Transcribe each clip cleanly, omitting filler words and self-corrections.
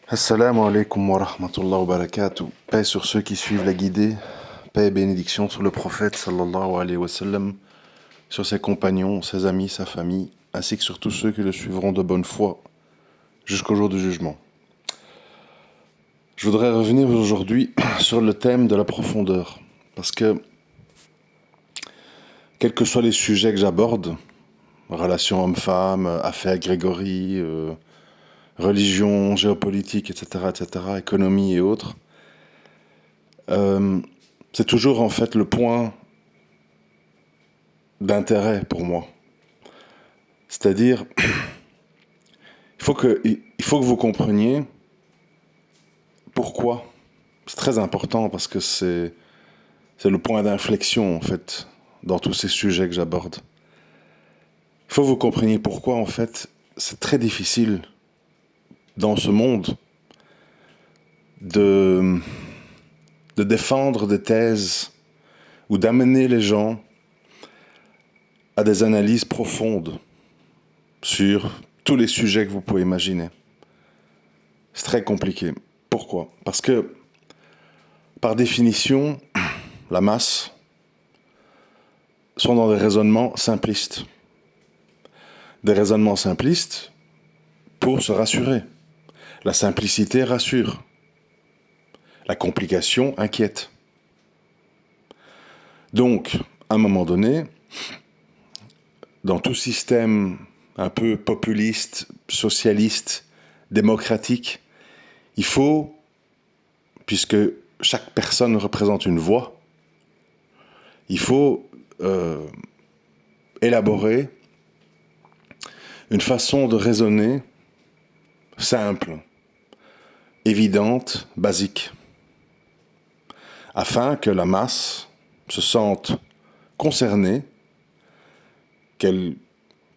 Assalamu alaikum wa rahmatullah wa barakatuh. Paix sur ceux qui suivent la guidée, paix et bénédiction sur le prophète sallallahu alayhi wa sallam, sur ses compagnons, ses amis, sa famille, ainsi que sur tous ceux qui le suivront de bonne foi jusqu'au jour du jugement. Je voudrais revenir aujourd'hui sur le thème de la profondeur, parce que, quels que soient les sujets que j'aborde, relations hommes-femmes, affaires Grégory, religion, géopolitique, etc., économie et autres, c'est toujours en fait le point d'intérêt pour moi. C'est-à-dire, il faut que vous compreniez pourquoi. C'est très important parce que c'est le point d'inflexion en fait dans tous ces sujets que j'aborde. Il faut que vous compreniez pourquoi en fait c'est très difficile dans ce monde de défendre des thèses ou d'amener les gens à des analyses profondes sur tous les sujets que vous pouvez imaginer. C'est très compliqué. Pourquoi? Parce que, par définition, la masse sont dans des raisonnements simplistes. Des raisonnements simplistes pour se rassurer. La simplicité rassure. La complication inquiète. Donc, à un moment donné, dans tout système un peu populiste, socialiste, démocratique, il faut, puisque chaque personne représente une voix, il faut élaborer une façon de raisonner simple, évidente, basique, afin que la masse se sente concernée, qu'elle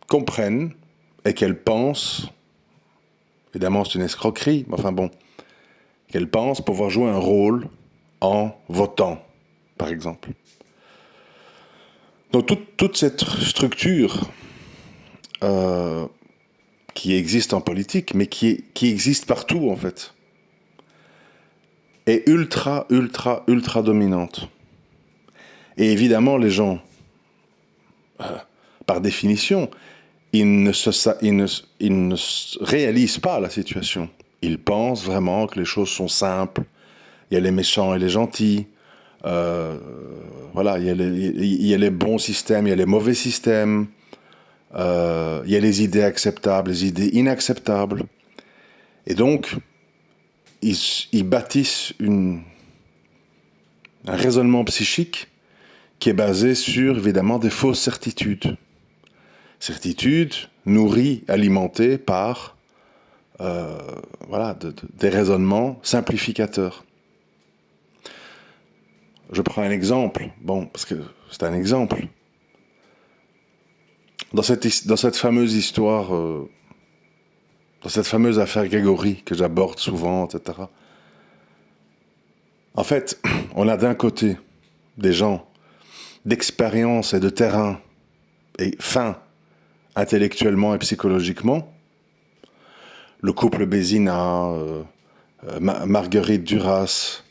comprenne et qu'elle pense, évidemment c'est une escroquerie, mais enfin bon, qu'elle pense pouvoir jouer un rôle en votant, par exemple. Donc toute cette structure qui existe en politique, mais qui existe partout en fait, est ultra dominante. Et évidemment, les gens, par définition, ils ne réalisent pas la situation. Ils pensent vraiment que les choses sont simples. Il y a les méchants et les gentils. Voilà, il y a les bons systèmes, il y a les mauvais systèmes. Il y a les idées acceptables, les idées inacceptables. Et donc, ils bâtissent un raisonnement psychique qui est basé sur, évidemment, des fausses certitudes. Certitudes nourries, alimentées par des raisonnements simplificateurs. Je prends un exemple, bon, parce que c'est un exemple. Dans cette fameuse histoire, dans cette fameuse affaire Grégory que j'aborde souvent, etc., en fait, on a d'un côté des gens d'expérience et de terrain et fins intellectuellement et psychologiquement, le couple Bézina, Marguerite Duras,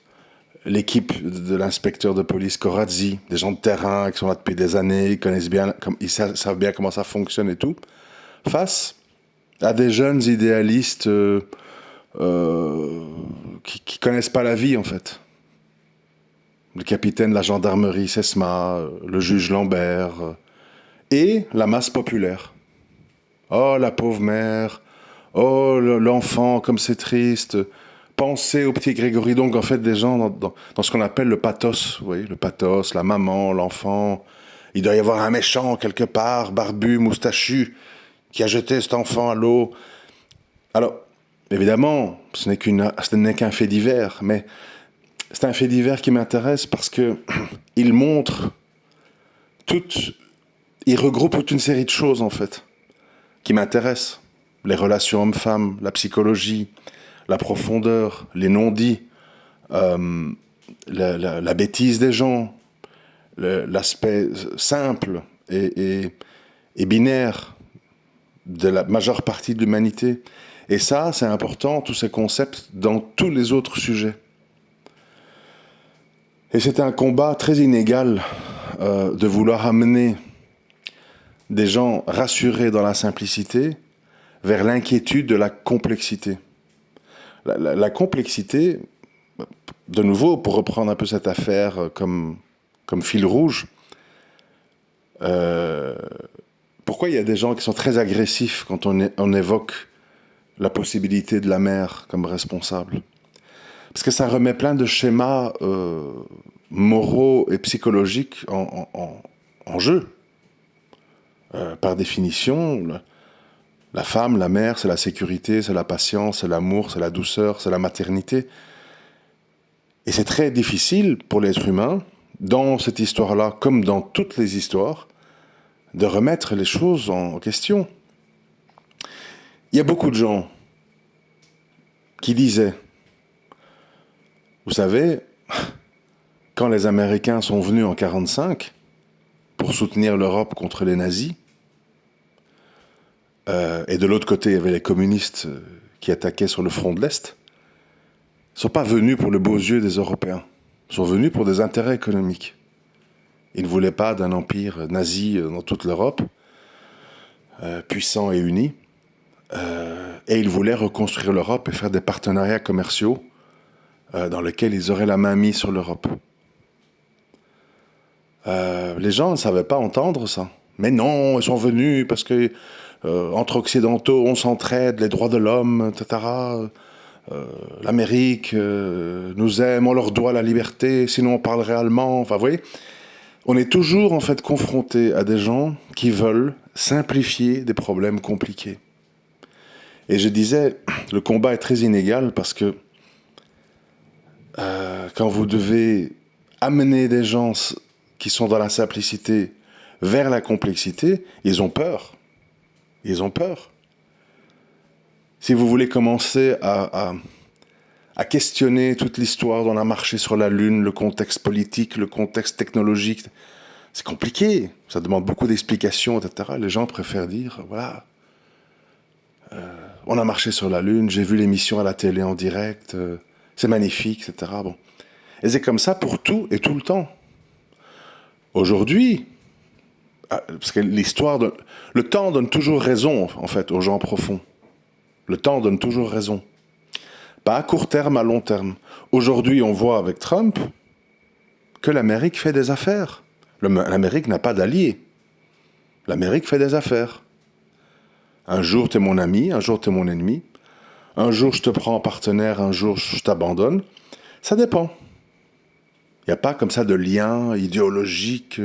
l'équipe de l'inspecteur de police Corazzi, des gens de terrain qui sont là depuis des années, ils connaissent bien, ils savent bien comment ça fonctionne et tout, face à des jeunes idéalistes qui connaissent pas la vie en fait. Le capitaine de la gendarmerie Sesma, le juge Lambert, et la masse populaire. Oh, la pauvre mère, oh, l'enfant, comme c'est triste. Pensez au petit Grégory. Donc, en fait, des gens dans ce qu'on appelle le pathos, vous voyez, le pathos, la maman, l'enfant. Il doit y avoir un méchant quelque part, barbu, moustachu, qui a jeté cet enfant à l'eau. Alors, évidemment, ce n'est qu'un fait divers, mais c'est un fait divers qui m'intéresse parce que il montre il regroupe toute une série de choses, en fait, qui m'intéressent. Les relations hommes-femmes, la psychologie, la profondeur, les non-dits, la bêtise des gens, l'aspect simple et binaire de la majeure partie de l'humanité. Et ça, c'est important, tous ces concepts, dans tous les autres sujets. Et c'était un combat très inégal de vouloir amener des gens rassurés dans la simplicité vers l'inquiétude de la complexité. La complexité, de nouveau, pour reprendre un peu cette affaire comme fil rouge, pourquoi il y a des gens qui sont très agressifs quand on évoque la possibilité de la mère comme responsable? Parce que ça remet plein de schémas moraux et psychologiques en jeu. Par définition, la femme, la mère, c'est la sécurité, c'est la patience, c'est l'amour, c'est la douceur, c'est la maternité. Et c'est très difficile pour l'être humain, dans cette histoire-là, comme dans toutes les histoires, de remettre les choses en question. Il y a beaucoup de gens qui disaient, vous savez, quand les Américains sont venus en 1945 pour soutenir l'Europe contre les nazis, et de l'autre côté, il y avait les communistes qui attaquaient sur le front de l'Est, ils ne sont pas venus pour le beaux yeux des Européens. Ils sont venus pour des intérêts économiques. Ils ne voulaient pas d'un empire nazi dans toute l'Europe, puissant et uni. Et ils voulaient reconstruire l'Europe et faire des partenariats commerciaux dans lesquels ils auraient la main mise sur l'Europe. Les gens ne savaient pas entendre ça. Mais non, ils sont venus parce que entre occidentaux, on s'entraide, les droits de l'homme, etc. L'Amérique nous aime, on leur doit la liberté, sinon on parlerait allemand. Enfin, vous voyez, on est toujours en fait confronté à des gens qui veulent simplifier des problèmes compliqués. Et je disais, le combat est très inégal parce que quand vous devez amener des gens qui sont dans la simplicité vers la complexité, ils ont peur. Ils ont peur. Si vous voulez commencer à questionner toute l'histoire dont on a marché sur la Lune, le contexte politique, le contexte technologique, c'est compliqué. Ça demande beaucoup d'explications, etc. Les gens préfèrent dire, voilà, on a marché sur la Lune, j'ai vu l'émission à la télé en direct, c'est magnifique, etc. Bon. Et c'est comme ça pour tout et tout le temps. Aujourd'hui, parce que le temps donne toujours raison, en fait, aux gens profonds. Le temps donne toujours raison. Pas à court terme, à long terme. Aujourd'hui, on voit avec Trump que l'Amérique fait des affaires. L'Amérique n'a pas d'alliés. L'Amérique fait des affaires. Un jour, t'es mon ami, un jour, t'es mon ennemi. Un jour, je te prends en partenaire, un jour, je t'abandonne. Ça dépend. Il n'y a pas comme ça de lien idéologique,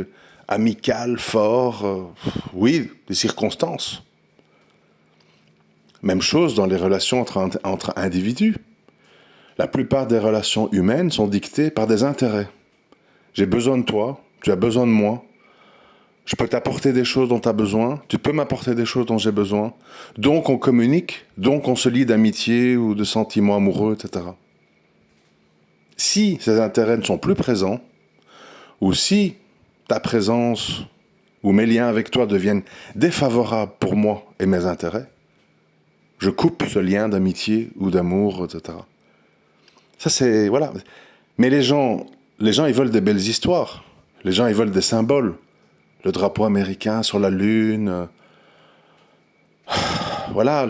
amical, fort. Oui, des circonstances. Même chose dans les relations entre individus. La plupart des relations humaines sont dictées par des intérêts. J'ai besoin de toi, tu as besoin de moi. Je peux t'apporter des choses dont tu as besoin, tu peux m'apporter des choses dont j'ai besoin. Donc on communique, donc on se lie d'amitié ou de sentiments amoureux, etc. Si ces intérêts ne sont plus présents, ou si ta présence ou mes liens avec toi deviennent défavorables pour moi et mes intérêts, je coupe ce lien d'amitié ou d'amour, etc. Ça, c'est... Voilà. Mais les gens, ils veulent des belles histoires. Les gens, ils veulent des symboles. Le drapeau américain sur la Lune. Voilà,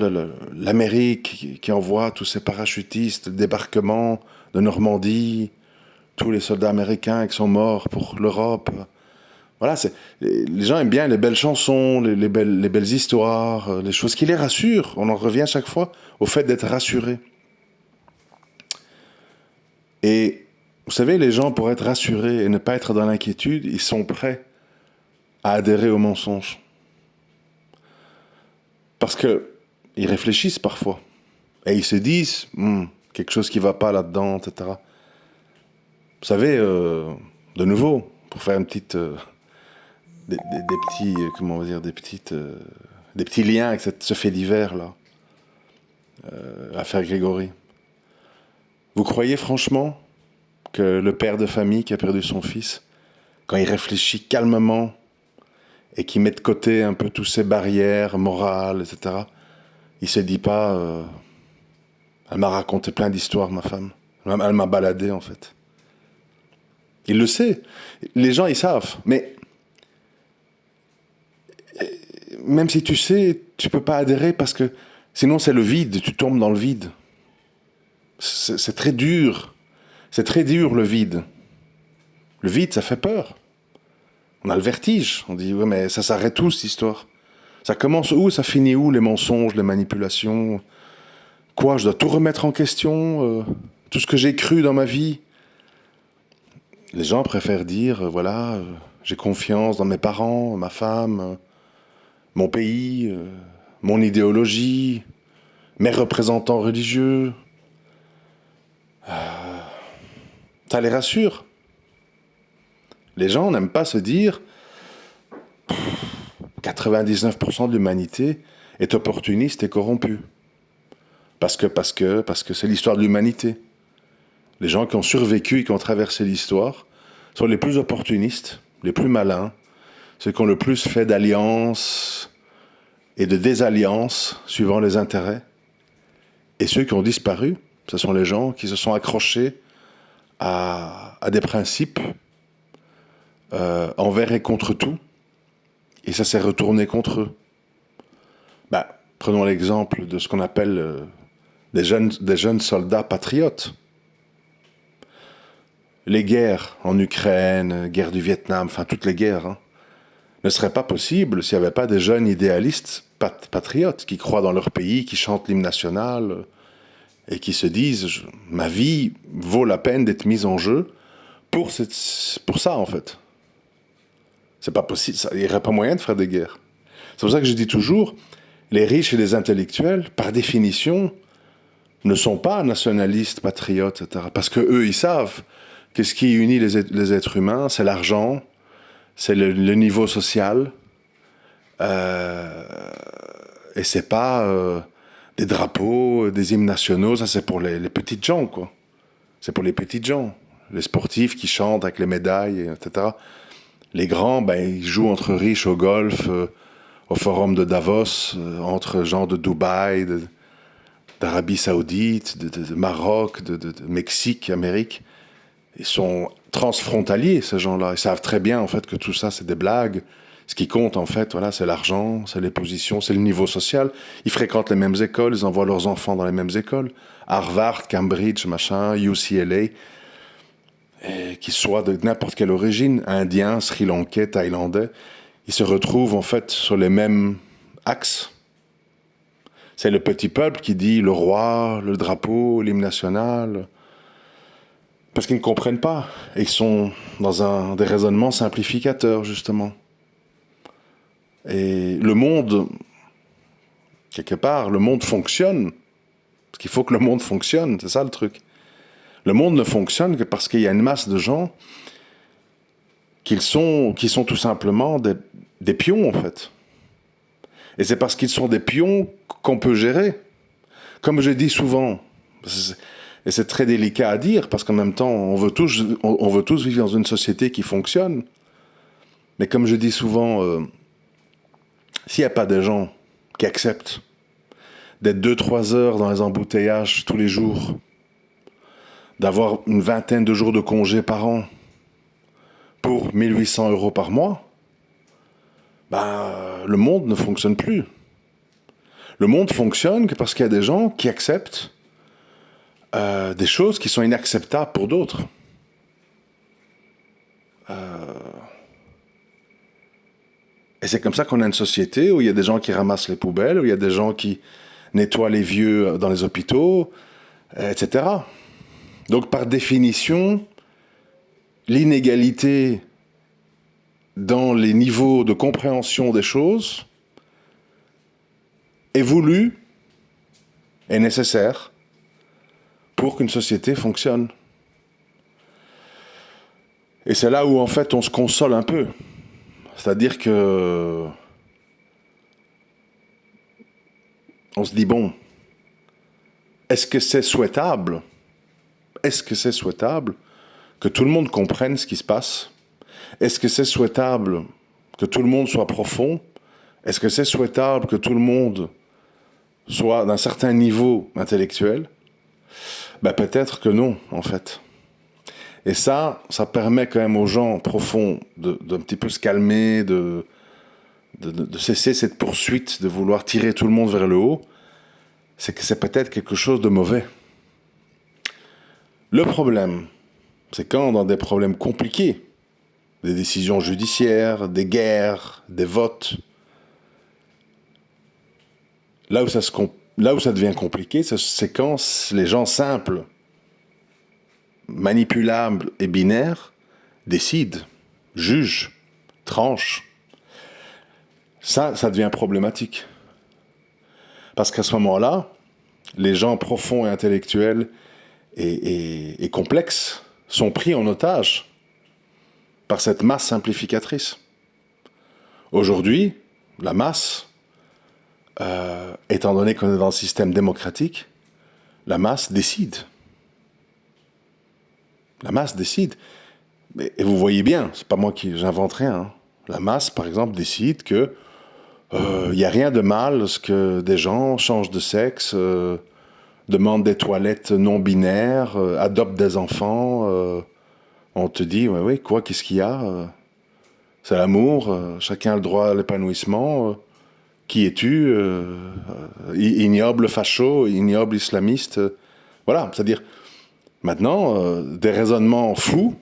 l'Amérique qui envoie tous ses parachutistes, le débarquement de Normandie, tous les soldats américains qui sont morts pour l'Europe. Voilà, les gens aiment bien les belles chansons, les belles histoires, les choses qui les rassurent. On en revient chaque fois au fait d'être rassuré. Et vous savez, les gens, pour être rassurés et ne pas être dans l'inquiétude, ils sont prêts à adhérer au mensonge. Parce qu'ils réfléchissent parfois. Et ils se disent, quelque chose qui ne va pas là-dedans, etc. Vous savez, de nouveau, pour faire une petite... des petits, comment on va dire, des petits liens avec ce fait divers là, l'affaire Grégory. Vous croyez franchement que le père de famille qui a perdu son fils, quand il réfléchit calmement et qu'il met de côté un peu toutes ces barrières morales, etc., il se dit pas Elle m'a raconté plein d'histoires, ma femme. Elle m'a baladé, en fait. Il le sait. Les gens, ils savent. Mais même si tu sais, tu peux pas adhérer parce que sinon c'est le vide, tu tombes dans le vide. C'est très dur. C'est très dur, le vide. Le vide, ça fait peur. On a le vertige. On dit, ouais, mais ça s'arrête où, cette histoire? Ça commence où, ça finit où, les mensonges, les manipulations? Quoi, je dois tout remettre en question, tout ce que j'ai cru dans ma vie? Les gens préfèrent dire, voilà, j'ai confiance dans mes parents, ma femme, mon pays, mon idéologie, mes représentants religieux. Ça les rassure. Les gens n'aiment pas se dire 99% de l'humanité est opportuniste et corrompue. Parce que c'est l'histoire de l'humanité. Les gens qui ont survécu et qui ont traversé l'histoire sont les plus opportunistes, les plus malins, ceux qui ont le plus fait d'alliances et de désalliances suivant les intérêts. Et ceux qui ont disparu, ce sont les gens qui se sont accrochés à des principes envers et contre tout. Et ça s'est retourné contre eux. Prenons l'exemple de ce qu'on appelle des jeunes soldats patriotes. Les guerres en Ukraine, guerre du Vietnam, enfin toutes les guerres, ne seraient pas possibles s'il n'y avait pas des jeunes idéalistes patriotes qui croient dans leur pays, qui chantent l'hymne national et qui se disent « ma vie vaut la peine d'être mise en jeu pour ça, en fait ». C'est pas possible, il n'y aurait pas moyen de faire des guerres. C'est pour ça que je dis toujours, les riches et les intellectuels, par définition, ne sont pas nationalistes, patriotes, etc. Parce qu'eux, ils savent que ce qui unit les êtres humains, c'est l'argent, c'est le niveau social, et c'est pas des drapeaux, des hymnes nationaux, ça c'est pour les petites gens, quoi. C'est pour les petites gens. Les sportifs qui chantent avec les médailles, etc. Les grands, ils jouent entre riches au golf, au forum de Davos, entre gens de Dubaï, d'Arabie Saoudite, de Maroc, de Mexique, Amérique. Ils sont transfrontaliers, ces gens-là. Ils savent très bien, en fait, que tout ça, c'est des blagues. Ce qui compte, en fait, voilà, c'est l'argent, c'est les positions, c'est le niveau social. Ils fréquentent les mêmes écoles, ils envoient leurs enfants dans les mêmes écoles. Harvard, Cambridge, machin, UCLA. Qu'ils soient de n'importe quelle origine, indiens, sri-lankais, thaïlandais, ils se retrouvent en fait sur les mêmes axes. C'est le petit peuple qui dit le roi, le drapeau, l'hymne national, parce qu'ils ne comprennent pas. Et ils sont dans des raisonnements simplificateurs, justement. Et le monde, quelque part, le monde fonctionne, parce qu'il faut que le monde fonctionne, c'est ça le truc. Le monde ne fonctionne que parce qu'il y a une masse de gens qui sont tout simplement des pions, en fait. Et c'est parce qu'ils sont des pions qu'on peut gérer. Comme je dis souvent, et c'est très délicat à dire, parce qu'en même temps, on veut tous vivre dans une société qui fonctionne. Mais comme je dis souvent, s'il n'y a pas des gens qui acceptent d'être 2-3 heures dans les embouteillages tous les jours, d'avoir une vingtaine de jours de congé par an pour 1800 € par mois, le monde ne fonctionne plus. Le monde fonctionne que parce qu'il y a des gens qui acceptent des choses qui sont inacceptables pour d'autres. Et c'est comme ça qu'on a une société où il y a des gens qui ramassent les poubelles, où il y a des gens qui nettoient les vieux dans les hôpitaux, etc. Donc par définition, l'inégalité dans les niveaux de compréhension des choses est voulue et nécessaire pour qu'une société fonctionne. Et c'est là où en fait on se console un peu. C'est-à-dire que on se dit bon, est-ce que c'est souhaitable que tout le monde comprenne ce qui se passe? Est-ce que c'est souhaitable que tout le monde soit profond? Est-ce que c'est souhaitable que tout le monde soit d'un certain niveau intellectuel? Ben peut-être que non, en fait. Et ça permet quand même aux gens profonds d'un petit peu se calmer, de cesser cette poursuite, de vouloir tirer tout le monde vers le haut. C'est que c'est peut-être quelque chose de mauvais. Le problème, c'est quand dans des problèmes compliqués, des décisions judiciaires, des guerres, des votes, là où ça devient compliqué, c'est quand les gens simples, manipulables et binaires décident, jugent, tranchent. Ça devient problématique. Parce qu'à ce moment-là, les gens profonds et intellectuels et complexes sont pris en otage par cette masse simplificatrice. Aujourd'hui, la masse, étant donné qu'on est dans le système démocratique, la masse décide. La masse décide. Et vous voyez bien, c'est pas moi qui j'invente rien. Hein. La masse, par exemple, décide que n'y a rien de mal à ce que des gens changent de sexe, demandent des toilettes non binaires, adoptent des enfants. On te dit, oui, quoi, qu'est-ce qu'il y a c'est l'amour, chacun a le droit à l'épanouissement. Qui es-tu ignoble facho, ignoble islamiste. Voilà, c'est-à-dire, maintenant, des raisonnements fous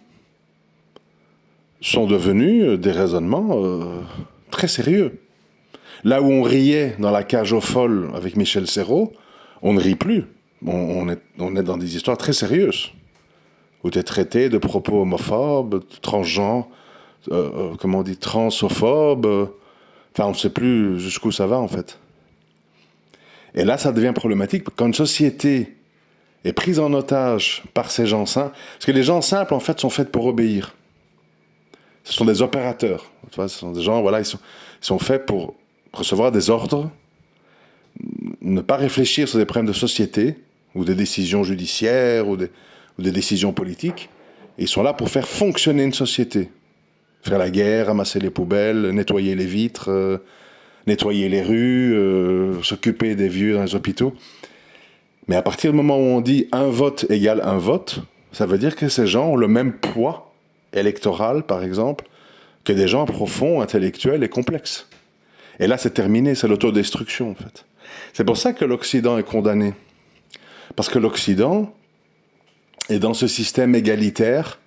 sont devenus des raisonnements très sérieux. Là où on riait dans la cage aux folles avec Michel Serrault, on ne rit plus. On est dans des histoires très sérieuses, où tu es traité de propos homophobes, transgenres, comment on dit, transophobes. Enfin, on ne sait plus jusqu'où ça va, en fait. Et là, ça devient problématique quand une société est prise en otage par ces gens simples. Parce que les gens simples, en fait, sont faits pour obéir. Ce sont des opérateurs. Tu vois, ce sont des gens, voilà, ils sont faits pour recevoir des ordres, ne pas réfléchir sur des problèmes de société, ou des décisions judiciaires, ou des décisions politiques. Et ils sont là pour faire fonctionner une société. Faire la guerre, ramasser les poubelles, nettoyer les vitres, nettoyer les rues, s'occuper des vieux dans les hôpitaux. Mais à partir du moment où on dit un vote égale un vote, ça veut dire que ces gens ont le même poids électoral, par exemple, que des gens profonds, intellectuels et complexes. Et là, c'est terminé, c'est l'autodestruction, en fait. C'est pour ça que l'Occident est condamné. Parce que l'Occident est dans ce système égalitaire.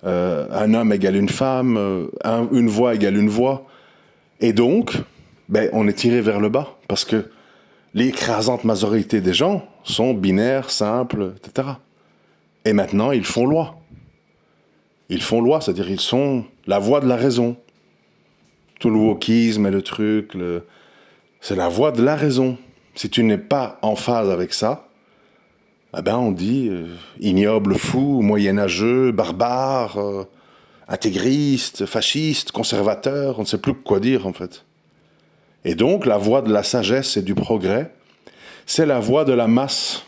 Un homme égale une femme, une voix égale une voix. Et donc, on est tiré vers le bas, parce que l'écrasante majorité des gens sont binaires, simples, etc. Et maintenant, ils font loi. Ils font loi, c'est-à-dire ils sont la voix de la raison. Tout le wokisme et le truc, c'est la voix de la raison. Si tu n'es pas en phase avec ça, on dit ignoble, fou, moyenâgeux, barbare, intégriste, fasciste, conservateur, on ne sait plus quoi dire en fait. Et donc la voix de la sagesse et du progrès, c'est la voix de la masse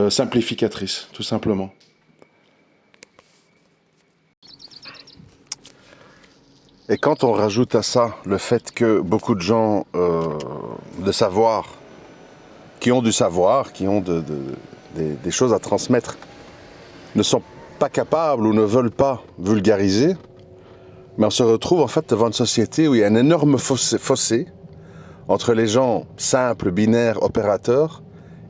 simplificatrice, tout simplement. Et quand on rajoute à ça le fait que beaucoup de gens de savoir, qui ont du savoir, qui ont des choses à transmettre, ne sont pas capables ou ne veulent pas vulgariser, mais on se retrouve en fait devant une société où il y a un énorme fossé entre les gens simples, binaires, opérateurs,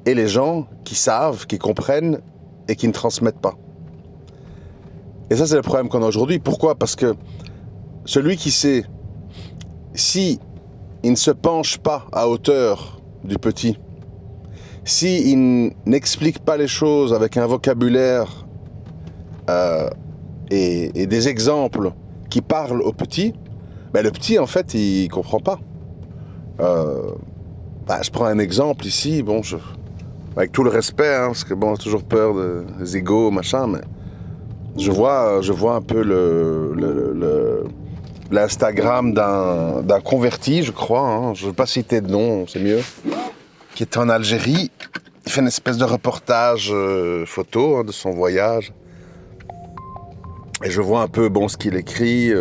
et les gens qui savent, qui comprennent et qui ne transmettent pas. Et ça, c'est le problème qu'on a aujourd'hui. Pourquoi ? Parce que celui qui sait, si il ne se penche pas à hauteur du petit, si il n'explique pas les choses avec un vocabulaire et des exemples qui parlent au petit, le petit, en fait, il comprend pas. Je prends un exemple ici, avec tout le respect, hein, parce que on a toujours peur des égos, machin, mais je vois un peu l'Instagram d'un converti, je crois, hein, je ne vais pas citer de nom, c'est mieux, qui est en Algérie. Il fait une espèce de reportage photo de son voyage. Et je vois un peu ce qu'il écrit.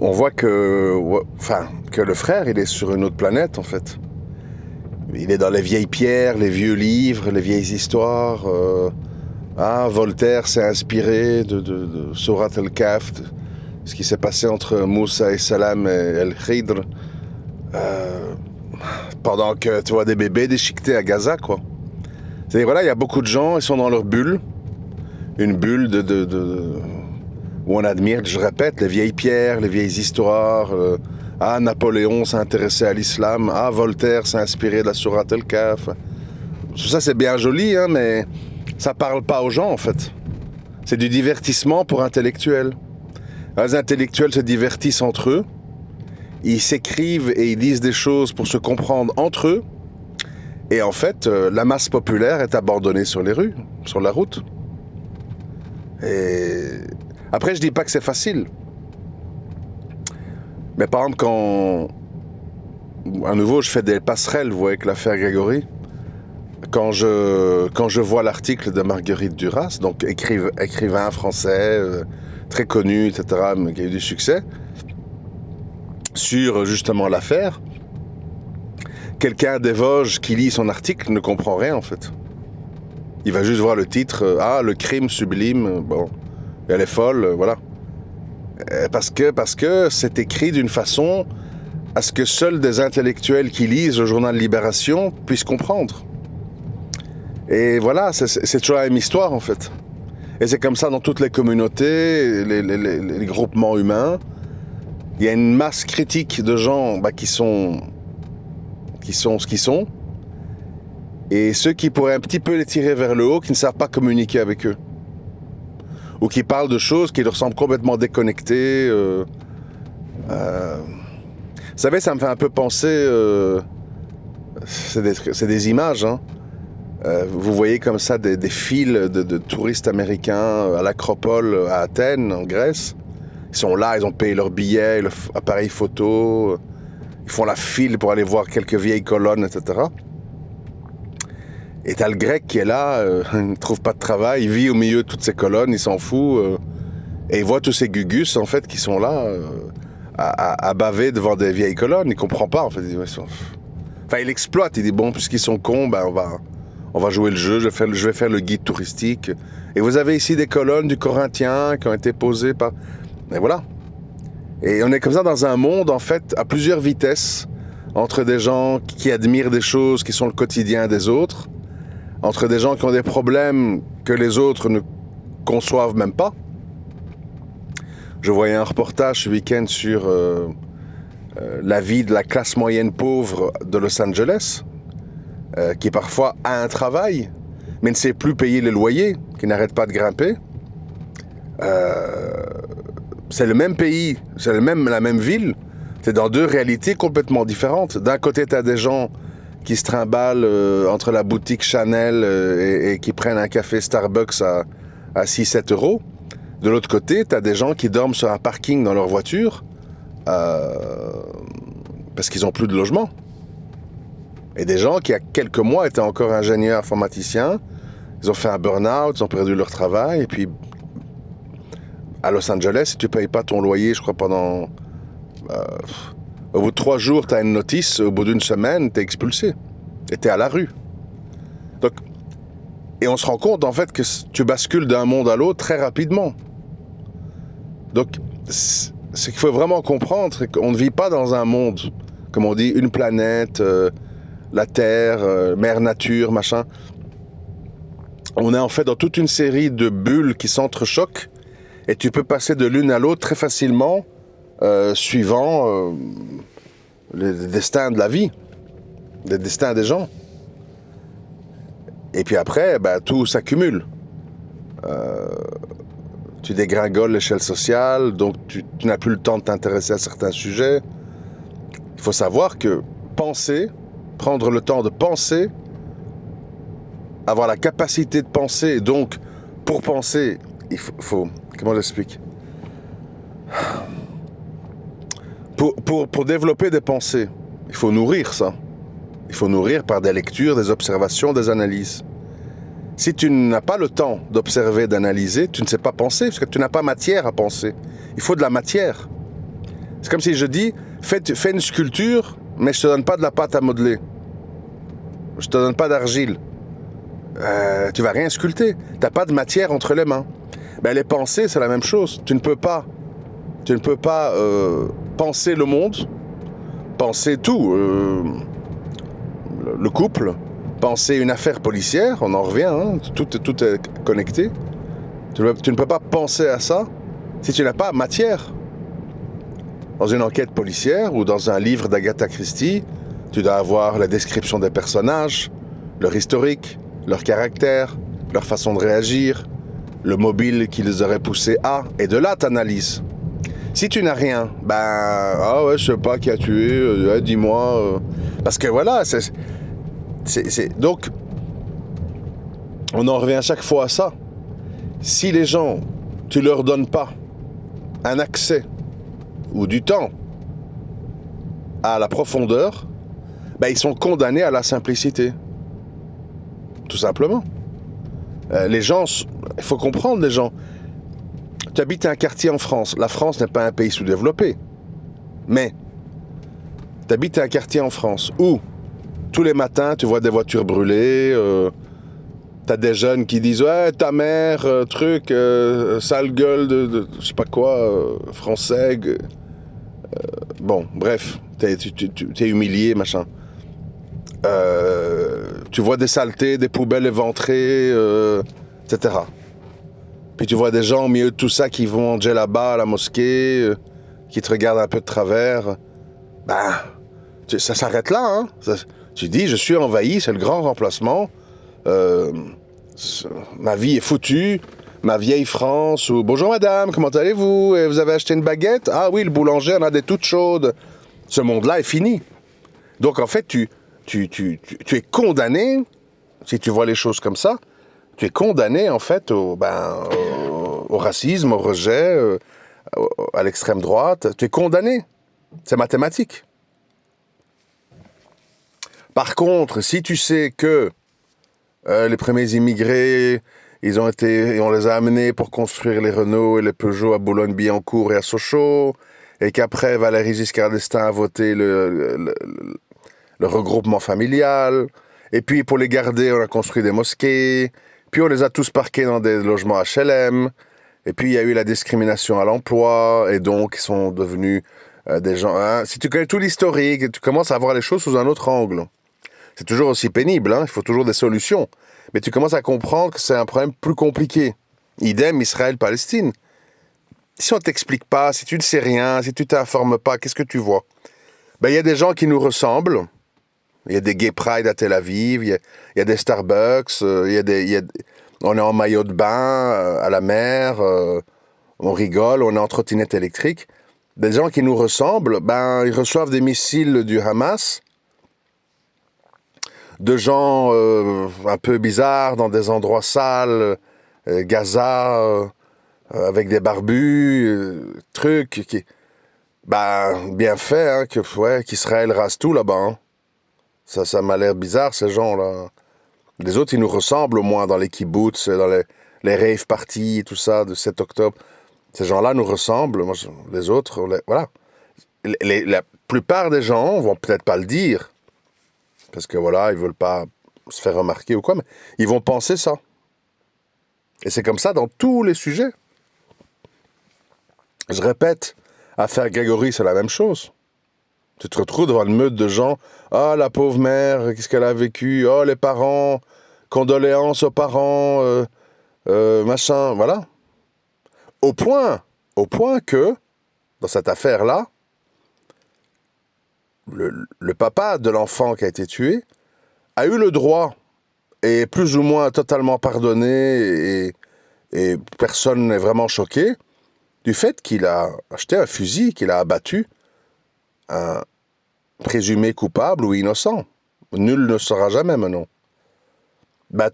On voit que le frère, il est sur une autre planète, en fait. Il est dans les vieilles pierres, les vieux livres, les vieilles histoires. Voltaire s'est inspiré de Surat al-Kahf, ce qui s'est passé entre Moussa et Salam et El-Khidr, pendant que tu vois des bébés déchiquetés à Gaza, quoi. C'est voilà, il y a beaucoup de gens, ils sont dans leur bulle, une bulle où on admire, je répète, les vieilles pierres, les vieilles histoires. Napoléon s'est intéressé à l'islam. Voltaire s'est inspiré de la Sourate al-Kahf. Tout ça, c'est bien joli, hein, mais ça parle pas aux gens, en fait. C'est du divertissement pour intellectuels. Les intellectuels se divertissent entre eux. Ils s'écrivent et ils disent des choses pour se comprendre entre eux. Et en fait, la masse populaire est abandonnée sur les rues, sur la route. Et après, je dis pas que c'est facile. Mais par exemple, quand à nouveau je fais des passerelles, vous voyez, avec l'affaire Grégory, quand je vois l'article de Marguerite Duras, donc écrivain français, très connu, etc., mais qui a eu du succès, sur justement l'affaire, quelqu'un des Vosges qui lit son article ne comprend rien, en fait. Il va juste voir le titre, le crime sublime, bon, elle est folle, voilà. Parce que c'est écrit d'une façon à ce que seuls des intellectuels qui lisent le journal Libération puissent comprendre. Et voilà, c'est toujours la même histoire, en fait. Et c'est comme ça dans toutes les communautés, les groupements humains. Il y a une masse critique de gens qui sont ce qu'ils sont. Et ceux qui pourraient un petit peu les tirer vers le haut, qui ne savent pas communiquer avec eux. Ou qui parlent de choses qui leur semblent complètement déconnectées. Vous savez, ça me fait un peu penser... c'est des images, hein. Vous voyez comme ça des files de touristes américains à l'Acropole à Athènes, en Grèce. Ils sont là, ils ont payé leur billet, leur appareil photo. Ils font la file pour aller voir quelques vieilles colonnes, etc. Et t'as le grec qui est là, il ne trouve pas de travail, il vit au milieu de toutes ces colonnes, il s'en fout. Et il voit tous ces gugus, en fait, qui sont là, à baver devant des vieilles colonnes. Il comprend pas, en fait. Il exploite, il dit, bon, puisqu'ils sont cons, on va jouer le jeu, je vais faire le guide touristique. Et vous avez ici des colonnes du Corinthien qui ont été posées par... Et voilà. Et on est comme ça dans un monde, en fait, à plusieurs vitesses, entre des gens qui admirent des choses qui sont le quotidien des autres, entre des gens qui ont des problèmes que les autres ne conçoivent même pas. Je voyais un reportage ce week-end sur la vie de la classe moyenne pauvre de Los Angeles, qui parfois a un travail, mais ne sait plus payer les loyers, qui n'arrête pas de grimper. C'est le même pays, c'est la même ville, c'est dans deux réalités complètement différentes. D'un côté, tu as des gens qui se trimballent entre la boutique Chanel et qui prennent un café Starbucks à 6-7 euros. De l'autre côté, tu as des gens qui dorment sur un parking dans leur voiture parce qu'ils n'ont plus de logement. Et des gens qui, il y a quelques mois, étaient encore ingénieurs informaticiens. Ils ont fait un burn-out, ils ont perdu leur travail. Et puis, à Los Angeles, si tu ne payes pas ton loyer, je crois, pendant... au bout de 3 jours, tu as une notice. Au bout d'une semaine, tu es expulsé. Et tu es à la rue. Donc, et on se rend compte, en fait, que tu bascules d'un monde à l'autre très rapidement. Donc, ce qu'il faut vraiment comprendre, c'est qu'on ne vit pas dans un monde, comme on dit, une planète, la Terre, mère nature, machin. On est en fait dans toute une série de bulles qui s'entrechoquent et tu peux passer de l'une à l'autre très facilement suivant le destin de la vie, le destin des gens. Et puis après, tout s'accumule. Tu dégringoles l'échelle sociale, donc tu n'as plus le temps de t'intéresser à certains sujets. Il faut savoir que penser, prendre le temps de penser, avoir la capacité de penser, et donc pour penser, il faut comment j'explique ? Pour développer des pensées, il faut nourrir ça. Il faut nourrir par des lectures, des observations, des analyses. Si tu n'as pas le temps d'observer, d'analyser, tu ne sais pas penser, parce que tu n'as pas matière à penser. Il faut de la matière. C'est comme si je dis, fais une sculpture, mais je ne te donne pas de la pâte à modeler. je te donne pas d'argile. Tu vas rien sculpter. T'as pas de matière entre les mains. Ben, les pensées, c'est la même chose. Tu ne peux pas penser le monde, penser tout, le couple, penser une affaire policière, on en revient, hein, tout est connecté. Tu ne peux pas penser à ça si tu n'as pas matière. Dans une enquête policière ou dans un livre d'Agatha Christie, tu dois avoir la description des personnages, leur historique, leur caractère, leur façon de réagir, le mobile qui les aurait poussés à, et de là t'analyses. Si tu n'as rien, ah ouais, je sais pas qui a tué, dis-moi. Parce que voilà, donc, on en revient à chaque fois à ça. Si les gens, tu leur donnes pas un accès ou du temps à la profondeur, ils sont condamnés à la simplicité. Tout simplement. Les gens, il faut comprendre les gens. Tu habites un quartier en France. La France n'est pas un pays sous-développé. Mais, tu habites un quartier en France où, tous les matins, tu vois des voitures brûlées, t'as des jeunes qui disent « Ouais, ta mère, sale gueule de je sais pas quoi, français. » Bon, bref, t'es humilié, machin. Tu vois des saletés, des poubelles éventrées, etc. Puis tu vois des gens au milieu de tout ça qui vont en djellaba à la mosquée, qui te regardent un peu de travers. Ça s'arrête là, hein. Tu dis, je suis envahi, c'est le grand remplacement. Ma vie est foutue. Ma vieille France, ou bonjour madame, comment allez-vous? Et vous avez acheté une baguette? Ah oui, le boulanger en a des toutes chaudes. Ce monde-là est fini. Donc en fait, tu es condamné, si tu vois les choses comme ça, tu es condamné en fait au racisme, au rejet, à l'extrême droite. Tu es condamné. C'est mathématique. Par contre, si tu sais que les premiers immigrés, on les a amenés pour construire les Renault et les Peugeot à Boulogne-Billancourt et à Sochaux, et qu'après Valéry Giscard d'Estaing a voté le regroupement familial, et puis pour les garder, on a construit des mosquées, puis on les a tous parqués dans des logements HLM, et puis il y a eu la discrimination à l'emploi, et donc ils sont devenus des gens... Hein, si tu connais tout l'historique, tu commences à voir les choses sous un autre angle. C'est toujours aussi pénible, hein, il faut toujours des solutions. Mais tu commences à comprendre que c'est un problème plus compliqué. Idem Israël-Palestine. Si on ne t'explique pas, si tu ne sais rien, si tu ne t'informes pas, qu'est-ce que tu vois? Il y a des gens qui nous ressemblent. Il y a des gay pride à Tel Aviv, il y a des Starbucks, on est en maillot de bain à la mer, on rigole, on est en trottinette électrique. Des gens qui nous ressemblent, ils reçoivent des missiles du Hamas, de gens un peu bizarres dans des endroits sales, Gaza, avec des barbus, trucs qui... bien fait, hein, qu'Israël rase tout là-bas. Hein. Ça m'a l'air bizarre, ces gens-là. Les autres, ils nous ressemblent au moins dans les kibbutz, dans les rave parties, tout ça, de 7 octobre. Ces gens-là nous ressemblent. Moi, les autres, voilà. La plupart des gens vont peut-être pas le dire, parce que voilà, ils veulent pas se faire remarquer ou quoi, mais ils vont penser ça. Et c'est comme ça dans tous les sujets. Je répète, affaire Grégory, c'est la même chose. Tu te retrouves devant une meute de gens. Ah, la pauvre mère, qu'est-ce qu'elle a vécu? Oh, les parents, condoléances aux parents, machin, voilà. Au point que, dans cette affaire-là, le papa de l'enfant qui a été tué a eu le droit, et plus ou moins totalement pardonné, et personne n'est vraiment choqué, du fait qu'il a acheté un fusil, qu'il a abattu un présumé coupable ou innocent. Nul ne saura jamais maintenant.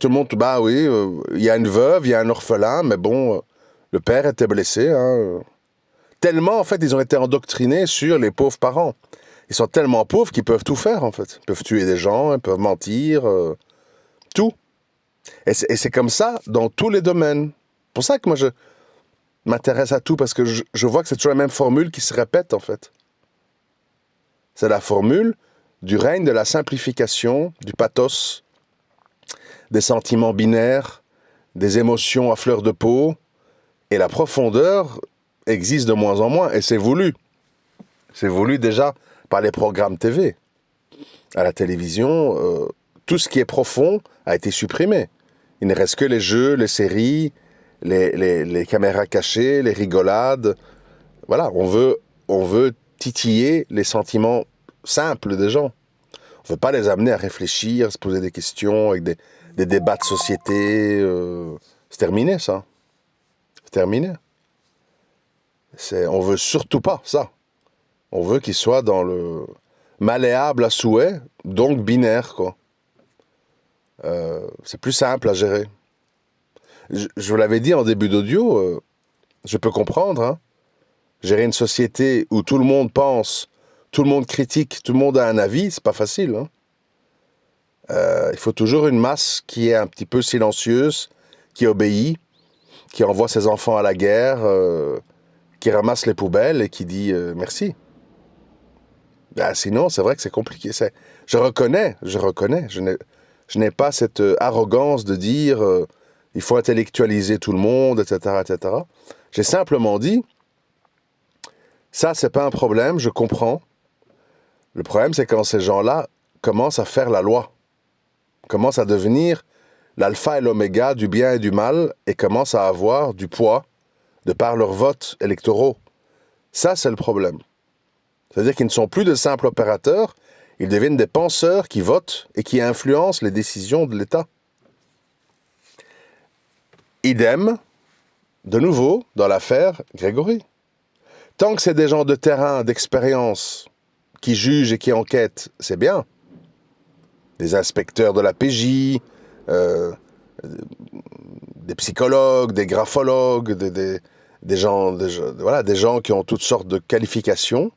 Tout le monde, oui, il y a une veuve, il y a un orphelin, mais bon, le père était blessé. Hein. Tellement, en fait, ils ont été endoctrinés sur les pauvres parents. Ils sont tellement pauvres qu'ils peuvent tout faire, en fait. Ils peuvent tuer des gens, ils peuvent mentir, tout. Et c'est comme ça dans tous les domaines. C'est pour ça que moi, je m'intéresse à tout, parce que je vois que c'est toujours la même formule qui se répète, en fait. C'est la formule du règne de la simplification, du pathos, des sentiments binaires, des émotions à fleur de peau, et la profondeur existe de moins en moins, et c'est voulu. C'est voulu déjà par les programmes TV. À la télévision, tout ce qui est profond a été supprimé. Il ne reste que les jeux, les séries, les caméras cachées, les rigolades. Voilà, on veut titiller les sentiments simples des gens. On ne veut pas les amener à réfléchir, se poser des questions, avec des débats de société. C'est terminé, ça. C'est terminé. On veut surtout pas ça. On veut qu'il soit dans le malléable à souhait, donc binaire, quoi. C'est plus simple à gérer. Je vous l'avais dit en début d'audio, je peux comprendre, hein. Gérer une société où tout le monde pense, tout le monde critique, tout le monde a un avis, c'est pas facile, hein. Il faut toujours une masse qui est un petit peu silencieuse, qui obéit, qui envoie ses enfants à la guerre, qui ramasse les poubelles et qui dit merci. Ben, sinon, c'est vrai que c'est compliqué. Je reconnais. Je n'ai pas cette arrogance de dire il faut intellectualiser tout le monde, etc., etc. J'ai simplement dit ça, c'est pas un problème, je comprends. Le problème, c'est quand ces gens-là commencent à faire la loi, commencent à devenir l'alpha et l'oméga du bien et du mal et commencent à avoir du poids de par leurs votes électoraux. Ça, c'est le problème. C'est-à-dire qu'ils ne sont plus de simples opérateurs, ils deviennent des penseurs qui votent et qui influencent les décisions de l'État. Idem, de nouveau, dans l'affaire Grégory. Tant que c'est des gens de terrain, d'expérience, qui jugent et qui enquêtent, c'est bien. Des inspecteurs de la PJ, des psychologues, des graphologues, des gens qui ont toutes sortes de qualifications.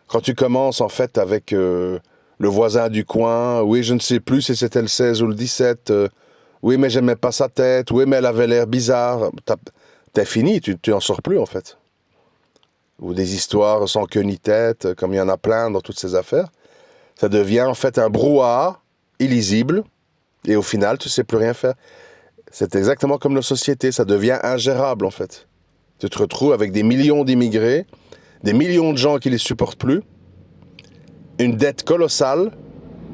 Quand tu commences en fait avec le voisin du coin, oui, je ne sais plus si c'était le 16 ou le 17, oui, mais j'aimais pas sa tête, oui, mais elle avait l'air bizarre, t'es fini, tu en sors plus en fait. Ou des histoires sans queue ni tête, comme il y en a plein dans toutes ces affaires. Ça devient en fait un brouhaha illisible, et au final, tu sais plus rien faire. C'est exactement comme nos sociétés, ça devient ingérable en fait. Tu te retrouves avec des millions d'immigrés, des millions de gens qui ne les supportent plus, une dette colossale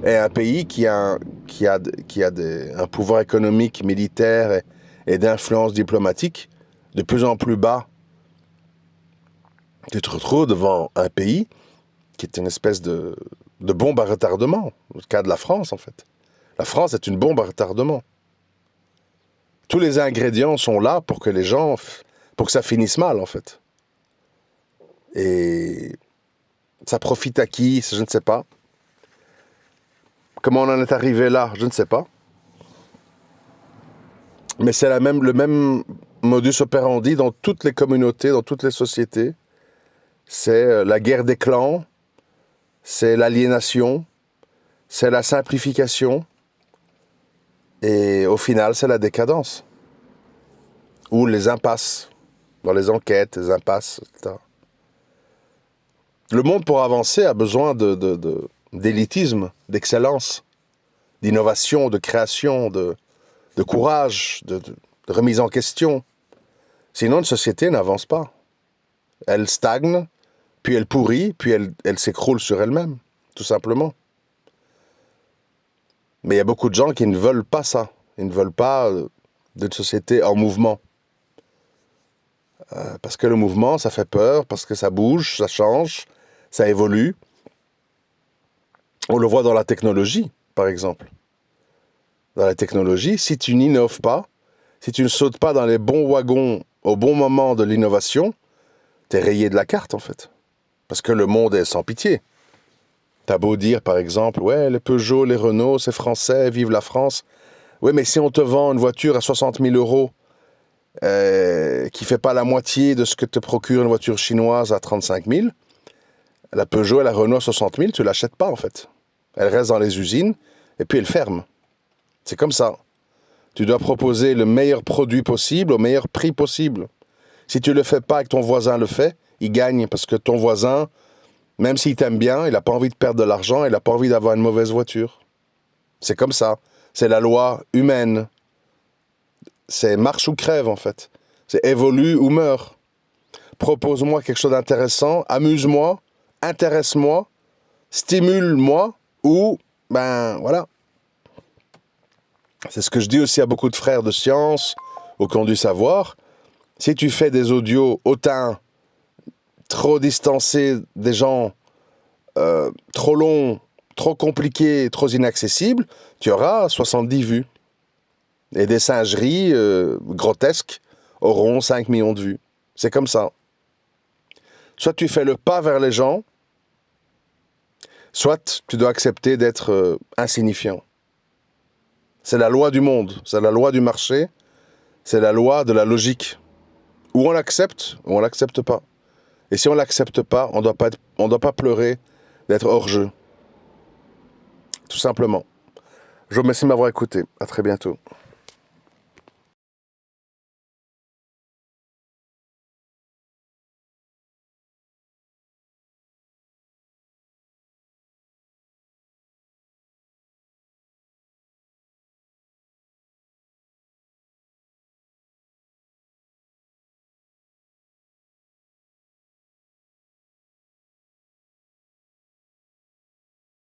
et un pays qui a un pouvoir économique, militaire et d'influence diplomatique de plus en plus bas. Tu te retrouves devant un pays qui est une espèce de bombe à retardement, le cas de la France en fait. La France est une bombe à retardement. Tous les ingrédients sont là pour que pour que ça finisse mal en fait. Et ça profite à qui? Je ne sais pas. Comment on en est arrivé là? Je ne sais pas. Mais c'est le même modus operandi dans toutes les communautés, dans toutes les sociétés. C'est la guerre des clans, c'est l'aliénation, c'est la simplification. Et au final, c'est la décadence. Ou les impasses, dans les enquêtes, les impasses, etc. Le monde, pour avancer, a besoin d'élitisme, d'excellence, d'innovation, de création, de courage, de remise en question. Sinon, une société n'avance pas. Elle stagne, puis elle pourrit, puis elle s'écroule sur elle-même, tout simplement. Mais il y a beaucoup de gens qui ne veulent pas ça. Ils ne veulent pas d'une société en mouvement. Parce que le mouvement, ça fait peur, parce que ça bouge, ça change, ça évolue. On le voit dans la technologie, par exemple. Dans la technologie, si tu n'innoves pas, si tu ne sautes pas dans les bons wagons au bon moment de l'innovation, t'es rayé de la carte, en fait. Parce que le monde est sans pitié. T'as beau dire, par exemple, ouais, les Peugeot, les Renault, c'est français, vive la France. Oui, mais si on te vend une voiture à 60 000 euros, qui ne fait pas la moitié de ce que te procure une voiture chinoise à 35 000, la Peugeot et la Renault à 60 000, tu ne l'achètes pas, en fait. Elle reste dans les usines, et puis elle ferme. C'est comme ça. Tu dois proposer le meilleur produit possible, au meilleur prix possible. Si tu ne le fais pas et que ton voisin le fait, il gagne, parce que ton voisin Même s'il t'aime bien, il n'a pas envie de perdre de l'argent, il n'a pas envie d'avoir une mauvaise voiture. C'est comme ça. C'est la loi humaine. C'est marche ou crève, en fait. C'est évolue ou meurt. Propose-moi quelque chose d'intéressant, amuse-moi, intéresse-moi, stimule-moi, ou, ben voilà. C'est ce que je dis aussi à beaucoup de frères de science, ou qui ont dû savoir. Si tu fais des audios hautains, trop distancés des gens, trop longs, trop compliqués, trop inaccessibles, tu auras 70 vues. Et des singeries grotesques auront 5 millions de vues. C'est comme ça. Soit tu fais le pas vers les gens, soit tu dois accepter d'être insignifiant. C'est la loi du monde, c'est la loi du marché, c'est la loi de la logique. Ou on l'accepte, ou on l'accepte pas. Et si on l'accepte pas, on doit pas pleurer d'être hors jeu. Tout simplement. Je vous remercie de m'avoir écouté. À très bientôt.